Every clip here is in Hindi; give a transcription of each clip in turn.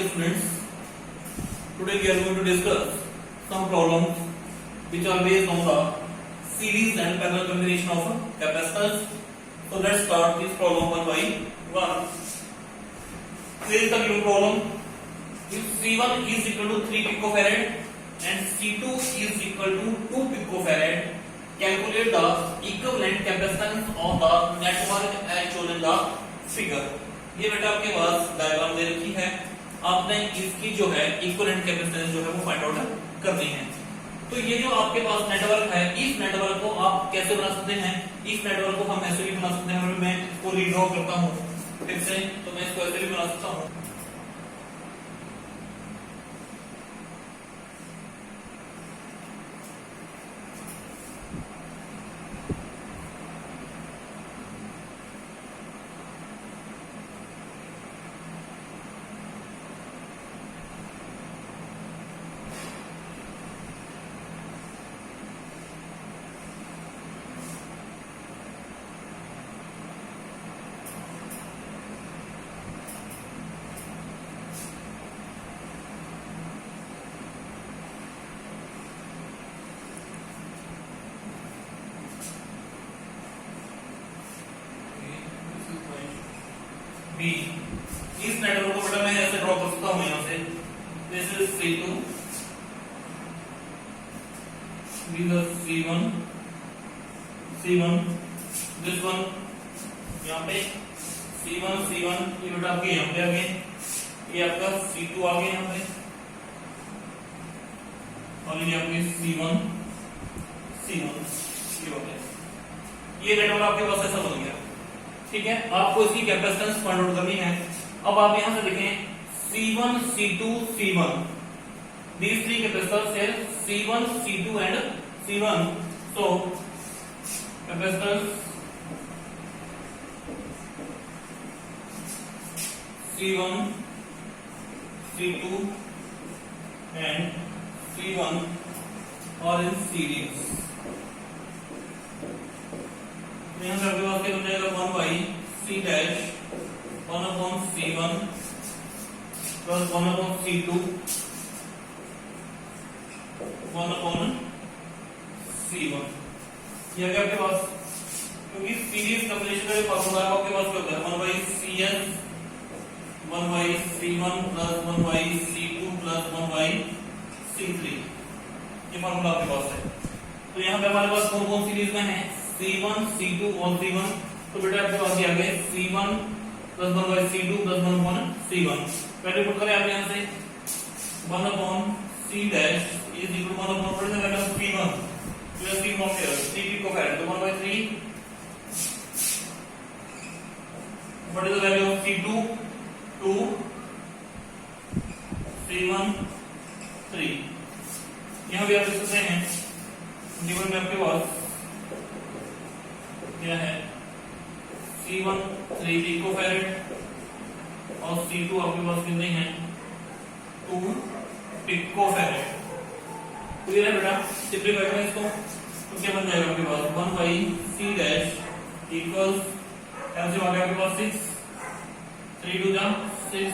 students, today we are going to discuss some problems which are based on the series and parallel combination of capacitors. So let's start this problem one by one. Here is the given problem. If C1 is equal to 3 picofarad and C2 is equal to 2 picofarad, calculate the equivalent capacitance of the network as shown in the figure. ये बेटा आपके पास डायग्राम दे रखी है, आपने इसकी जो है इक्विवेलेंट कैपेसिटेंस जो है वो फाइंड आउट करनी है। तो ये जो आपके पास नेटवर्क है, इस नेटवर्क को आप कैसे बना सकते हैं? इस नेटवर्क को हम ऐसे भी बना सकते हैं। मैं इसको रीड्रॉ करता हूँ फिर से, तो मैं इसको ऐसे भी बना सकता हूँ। बी इस नेटवर्क को बेटा मैं ऐसे ड्रॉ कर सकता हूं, यहां से this is C2, this is C1, this one यहां पे C1 ये बेटा आपके यहां पे आ गए, ये आपका C2 आ गया यहां पे, और ये आपके C1 ये हो गया। ये नेटवर्क आपके पास ऐसा बन गया, ठीक है। आपको इसकी कैपेसिटेंस फाइंड आउट करनी है। अब आप यहां से देखें C1 C2 C1, these three capacitors here C1 C2 and C1, so capacitance C1 C2 and C1 are in series। यहाँ से आपके पास क्या बन जाएगा 1 by C dash 1 upon C1 plus 1 upon C2 1 upon C1। ये क्या आपके पास, क्योंकि सीरीज कम्बिनेशन का फॉर्मूला है आपके पास क्या होता है 1 by Cn 1 by C1 plus 1 by C2 plus 1 by C3, ये फॉर्मूला आपके पास है। तो यहाँ पे हमारे पास कौन कौन सीरीज में है C1 C2 और C1, तो बेटा आपके पास आ गया C1 plus 1 by C2 plus 1 upon C1। पहले पुट करें आप यहाँ से 1 upon C dash is equal to 1 upon what is the value of C1 plus C from here 3 picofarad, तो 1 by 3 what is the value of C2 2 C1 3। यहाँ भी आप देख सकते हैं गिवन में आपके पास क्या है C1 3 picofarad और C2 आपके पास कितने हैं 2 picofarad। क्लियर है बेटा? सिंपलीफाई करें इसको तो क्या बन जाएगा आपके पास 1 by C dash equals LCM आ गया आपके पास 6, 3 2 जा 6,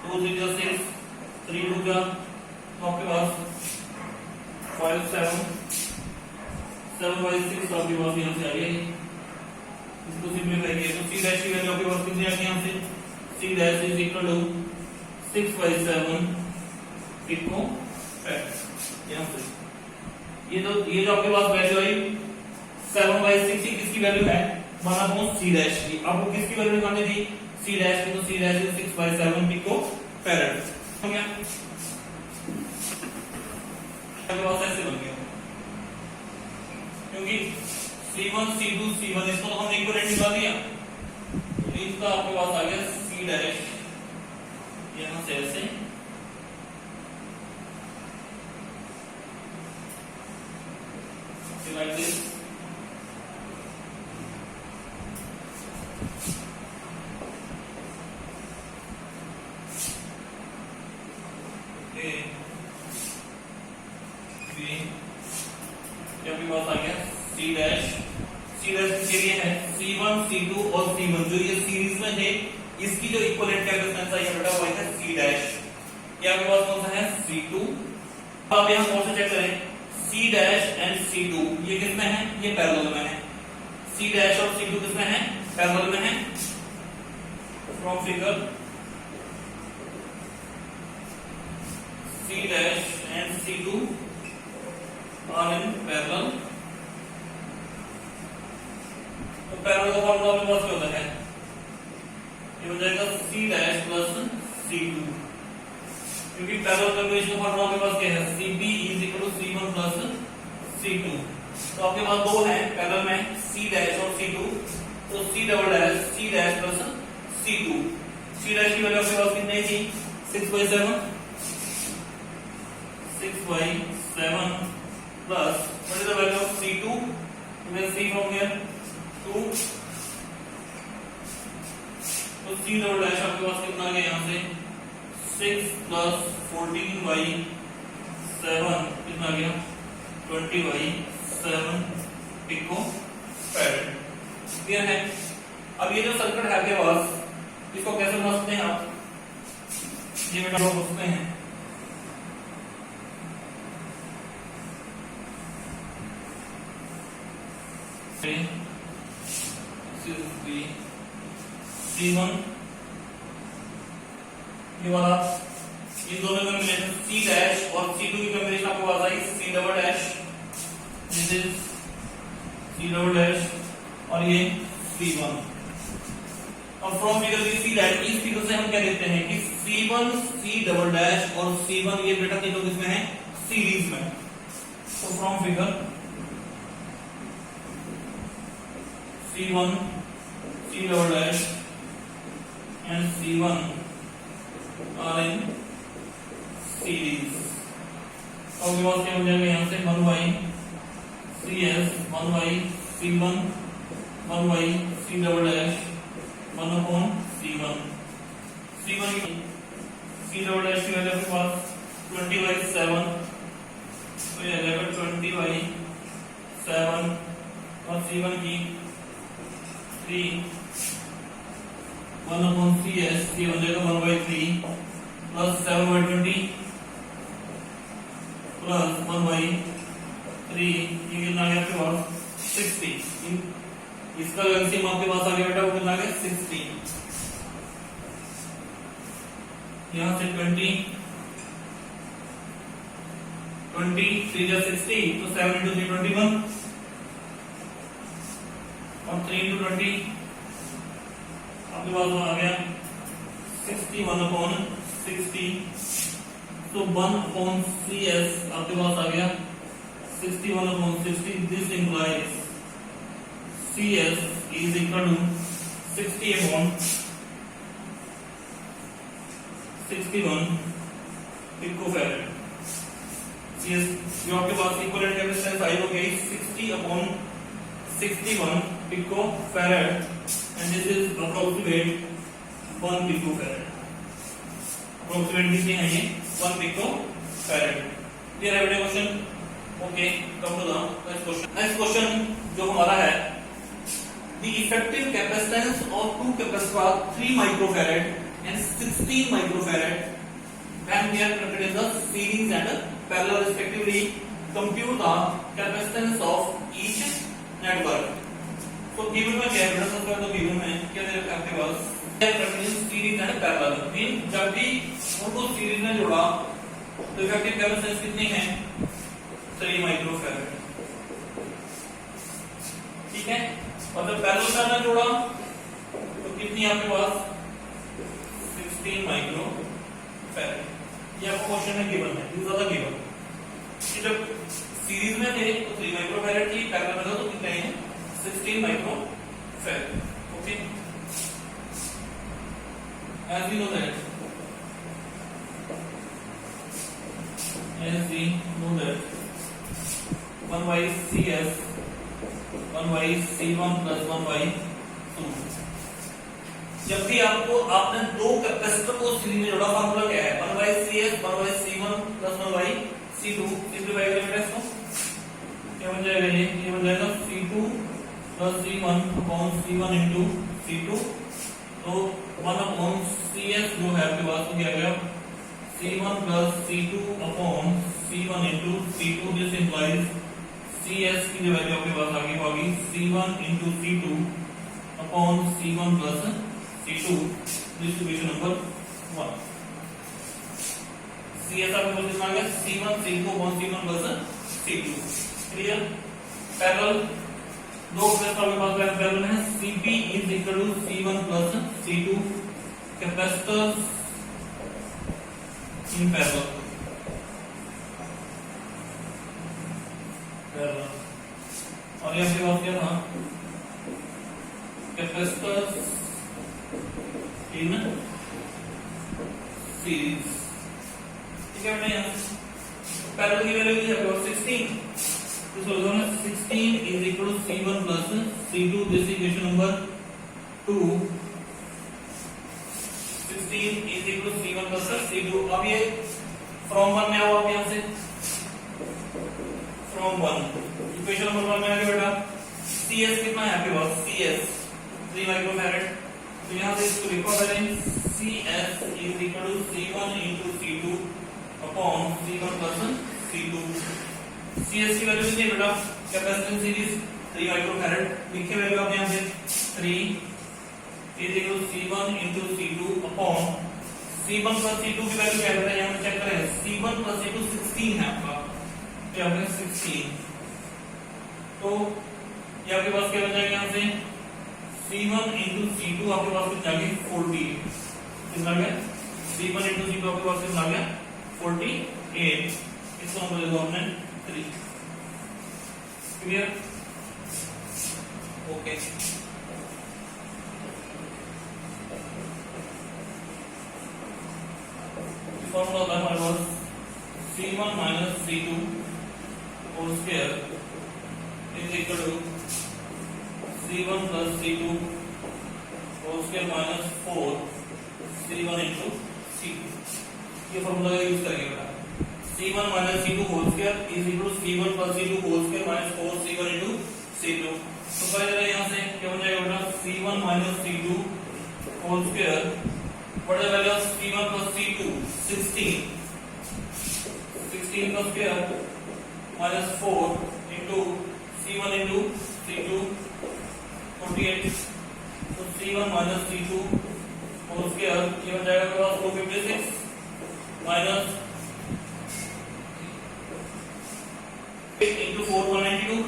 2 3 जा 6, 3 2 जा तो आपके पास 5 7 by 6 तो आपके पास यहाँ से आ गया। इसको सिंपलीफाई किया तो C डैश की वैल्यू आपके पास कितनी आ गई यहाँ से C dash is equal to 6 by 7 picofarad. यहाँ से ये जो आपके पास वैल्यू आई 7 by 6 की किसकी वैल्यू है 1 upon C डैश की। आपको किसकी वैल्यू निकालनी थी C डैश की, तो C dash is 6 by 7 picofarad हो गया। आपके पास ऐसे बन गया क्योंकि C1 C2 C1 इसको तो हमने इक्विवेलेंट निकाल दिया, तो इसका आपके पास आ गया C डैश यहाँ से ऐसे like this A B, आपके पास आ गया C डैश के लिए है C1 C2 और C1 जो ये सीरीज में है, इसकी जो इक्विवेलेंट कैपेसिटेंस है ये बेटा वो है C डैश। ये आपके पास कौन सा है C2। अब यहाँ कौन सा चेक करें C डैश एंड C2 ये किसमें है, ये पैरेलल में है। C डैश और C2 किसमें है, पैरेलल में है। From figure C dash and C2 are in parallel। तो पैरेलल का फॉर्मूला अपने पास क्या होता है, ये हो जाएगा C dash प्लस C2, क्योंकि पैरेलल कॉम्बिनेशन का फॉर्मूला आपके पास क्या है CB is equal to C1 plus C2। तो आपके पास दो हैं पैरेलल में C dash और C2, तो C double dash C dash plus C2। C dash की वैल्यू आपके पास कितनी थी 6/7 6/7 plus what is the value of C2? You can see from here 2। तो C डबल डैश आपके पास कितना आ गया यहाँ से 6 plus 14/7 कितना आ गया 20/7 पिको फैराड। क्लियर है। अब ये जो सर्किट है आपके पास इसको कैसे बना सकते हैं आप, ये बेटा ड्रॉ कर सकते हैं। C1 ये वाला, इन दोनों का कॉम्बिनेशन C डैश और C2 की कॉम्बिनेशन आपको पास आई C double dash, this is C double dash और ये C1। अब from figure we see that इस फिगर से हम क्या देखते हैं कि C1 C डबल डैश और C1 ये बेटा तीनों किसमें है सीरीज में। तो from figure C1 C double dash and C1 are in series। अब ये बात क्या हो जाएगा यहाँ से 1/CS 1/C1 1/C double dash 1/C1। C1 की C डबल डैश की वैल्यू आपके पास 20/7, तो ये आ जाएगा 20/7 और C1 की 3 1/CS ये हो जाएगा 1/3 प्लस 7/20 प्लस 1/3 ये कितना आ गया आपके पास 60। इसका एलसीएम आपके पास आ गया बेटा वो कितना आ गया 60। यहाँ से 20 3 जा 60 तो 7 into 3 21 और 3 into 20 आपके पास आ गया 61/60। तो 1/CS आपके पास आ गया 61/60। This implies CS is equal to 60/61 picofarad. CS जो आपके पास इक्विवेलेंट कैपेसिटेंस आई हो गई 60/61 picofarad and this is approximate 1 picofarad। approximate कितनी है ये 1 picofarad। क्लियर है बेटा question. Okay come to the next question. Next question जो हमारा है the effective capacitance of two capacitors 3 microfarad and 16 microfarad when they are connected in the series and parallel respectively, compute the capacitance of each network। तो गिवन में क्या है बेटा, सबसे पहले तो गिवन में क्या दे रखा है आपके पास सीरीज एंड पैरेलल। मीन जब भी उनको सीरीज में जोड़ा तो इफेक्टिव कैपेसिटेंस कितनी है 3 माइक्रोफैराड। ठीक है, और जब पैरेलल में जोड़ा तो कितनी आपके पास 16 माइक्रोफैराड। ये आपको क्वेश्चन में गिवन है, दिस आर द गिवन कि जब सीरीज में थे तो 3 माइक्रोफैराड थी, पैरेलल में था तो कितने हैं 16 microfarad। Okay, as we know that 1/CS 1/C1 plus 1/2। जब भी आपने दो कैपेसिटर को सीरीज में जोड़ा, फार्मूला क्या है 1/CS 1/C1 plus 1/C2। Simplify करेंगे इसको, क्या बन जाएगा ये बन जाएगा C2 plus C1 upon C1 into C2। तो 1/CS जो है आपके पास क्या गया C1 plus C2 upon C1 into C2. This implies CS की जो वैल्यू आपके पास आ गई वो आ गई C1 into C2 upon C1 plus C2. Distribution number 1. CS आपके पास कितना आ गया C1 C2 upon C1 plus C2. Clear? Parallel दो केस आपके पास पैरेलल है. CP is equal to C1 plus C2. Capacitors in parallel. और ये आपके पास क्या था कैपेसिटर्स इन सीरीज. ठीक है बेटा. यहाँ पैरेलल की वैल्यू है आपके पास 16. तो सॉल्यूशन है 16 is equal to C1 plus C2. This equation number 2. 16 is equal to C1 plus C2. अब ये from 1 में आओ आप यहाँ से from 1. इक्वेशन नंबर 1 में आ गया बेटा. CS कितना है आपके पास CS 3 माइक्रोफैरड. तो यहाँ से इसको लिखो पहले CS is equal to C1 into C2 upon C1 plus C2. CS की वैल्यू कितनी है बेटा कैपेसिटेंस सीरीज 3 माइक्रोफैरड. लिखे वैल्यू आप यहाँ से 3 is equal to C1 into C2 upon C1 plus C2 की वैल्यू क्या है यहाँ पे चेक करें. C1 plus C2 16 है आपका. क्या है 16. तो ये आपके पास क्या बन जाएगा यहाँ से C1 into C2 आपके पास कितना आ गया 40. कितना आ गया C1 into C2 आपके पास कितना आ गया 48. इसको हम बोलेंगे हमने 3. क्लियर? ओके. फॉर्मूला होता है हमारे पास C1 minus C2 whole square is equal to C1 plus C2 whole square minus 4 C1 into C2. ये फॉर्मूला यूज करेंगे बेटा. C1 minus C2 whole square is equal to C1 plus C2 whole square minus 4 C1 into C2. तो पहले यहाँ से क्या बन जाएगा बेटा C1 minus C2 whole square. What is the value of C1 plus C2? 16. 16 का square minus 4 into C1 into C2 48. तो C1 minus C2 whole square ये बन जाएगा आपके पास 456 minus 8 into 4 192.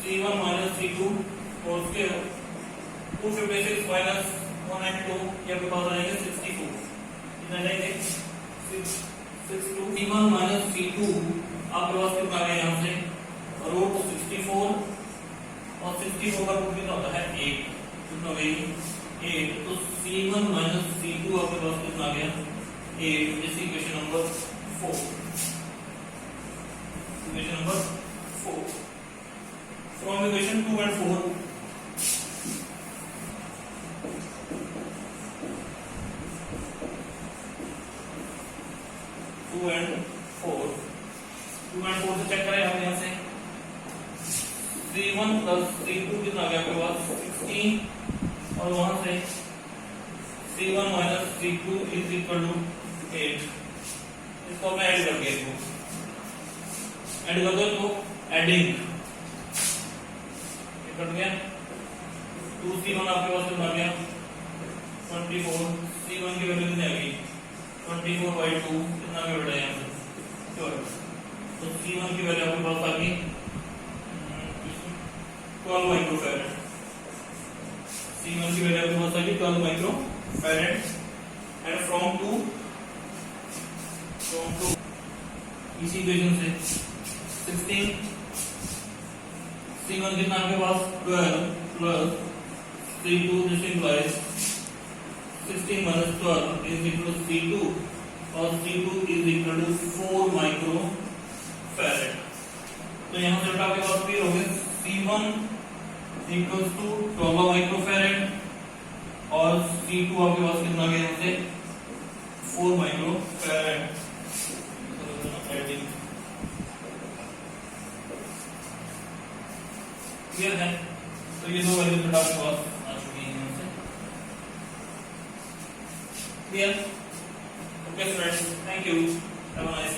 C1 minus C2 whole square 256 minus 192 ये आपके पास आएंगे 64. कितना जाएंगे 62. C1 minus C2 आपके पास कितना आ गया यहाँ से रूट 64 और 64 का रूट कितना होता है 8. कितना गई 8. तो C1 minus C2 आपके पास कितना आ गया 8. इस equation number 4. Equation number 4. From equation 2 and 4 2 and 4 से चेक करें हम यहाँ से C1 plus C2 कितना आ गया आपके पास 16 और वहां से C1 minus C2 is equal to 8. इसको मैं ऐड कर दिया. ऐड कर दो तो एडिंग कट गया. 2C1 आपके पास कितना आ गया 24. C1 की वैल्यू कितनी आ गई 24/2. कितना आ गया बेटा यहाँ से तो C1 की वैल्यू आपके पास आ गई 12 माइक्रोफैरड. C1 की वैल्यू आपके पास आ गई 12 माइक्रोफैरड. एंड फ्रॉम टू इसी इक्वेशन से 16 C1 कितना आपके पास 12 plus C2 this implies 16 minus 12 is equal to C2 और C2 is equal to 4 microfarad. तो यहाँ से आपके पास क्लियर हो गया C1 equals to 12 माइक्रोफैरड और C2 आपके पास कितना गया यहाँ से 4 माइक्रोफैरड. क्लियर है. तो ये दो वैल्यू बेटा आपके पास आ चुकी है यहाँ से. Clear. Okay, friends. Thank you. Have a nice day.